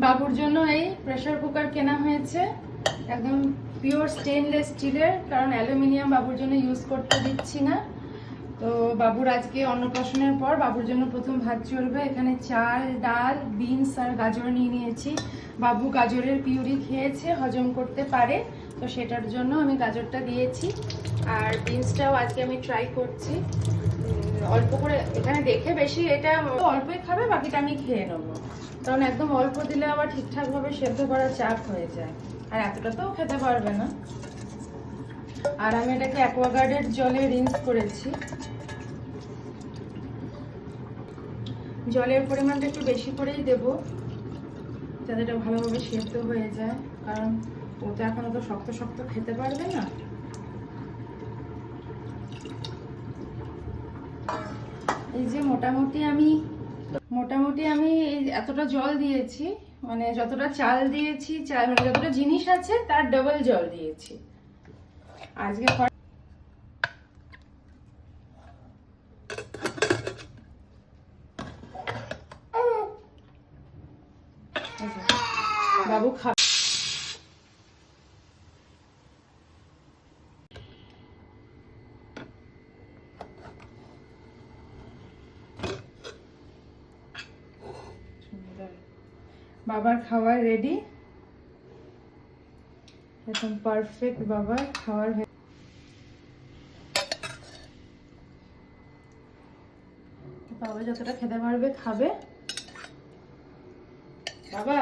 বাবুর জন্য এই প্রেসার কুকার কেনা হয়েছে, একদম পিওর স্টেনলেস স্টিলের, কারণ অ্যালুমিনিয়াম বাবুর জন্য ইউজ করতে দিচ্ছি না। তো বাবুর আজকে অন্নপ্রাশনের পর বাবুর জন্য প্রথম ভাত চলবে। এখানে চাল, ডাল, বিনস আর গাজর নিয়ে নিয়েছি। বাবু গাজরের পিউরি খেয়েছে, হজম করতে পারে, তো সেটার জন্য আমি গাজরটা দিয়েছি। আর বিনসটাও আজকে আমি ট্রাই করছি অল্প করে, এখানে দেখে বেশি এটা অল্পই খাবে, বাকিটা আমি খেয়ে নেবো, কারণ একদম অল্প দিলে আবার ঠিকঠাকভাবে সেদ্ধ করা চাপ হয়ে যায়, আর এতটা তো খেতে পারবে না। আর আমি এটাকে অ্যাকোয়াগার্ডের জলে রিন্স করেছি। জলের পরিমাণটা একটু বেশি করেই দেবো, যাতে এটা ভালোভাবে সেদ্ধ হয়ে যায়, কারণ ও তো এখন তো শক্ত শক্ত খেতে পারবে না। এই যে মোটামুটি আমি এতটা জল দিয়েছি, মানে যতটা চাল দিয়েছি, মানে যতটা জিনিস আছে তার ডবল জল দিয়েছি আজকে। বাবু খাবে। বাবার খাবার রেডি, একদম পারফেক্ট বাবার খাবার। বাবা যতটা খেতে পারবে খাবে। বাবা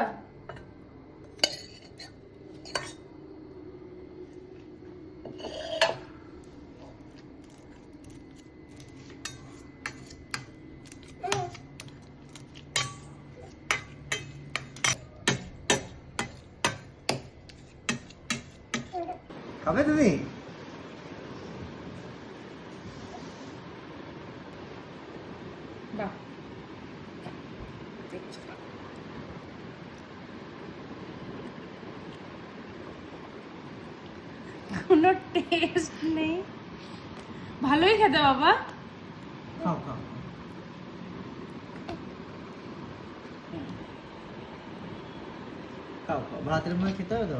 খাবে তুমি? বাহ, কোনো টেস্ট নেই, ভালোই খেতে বাবা। খাও খাও খাও খাও, ভাতের মধ্যে খেতে হবে তো।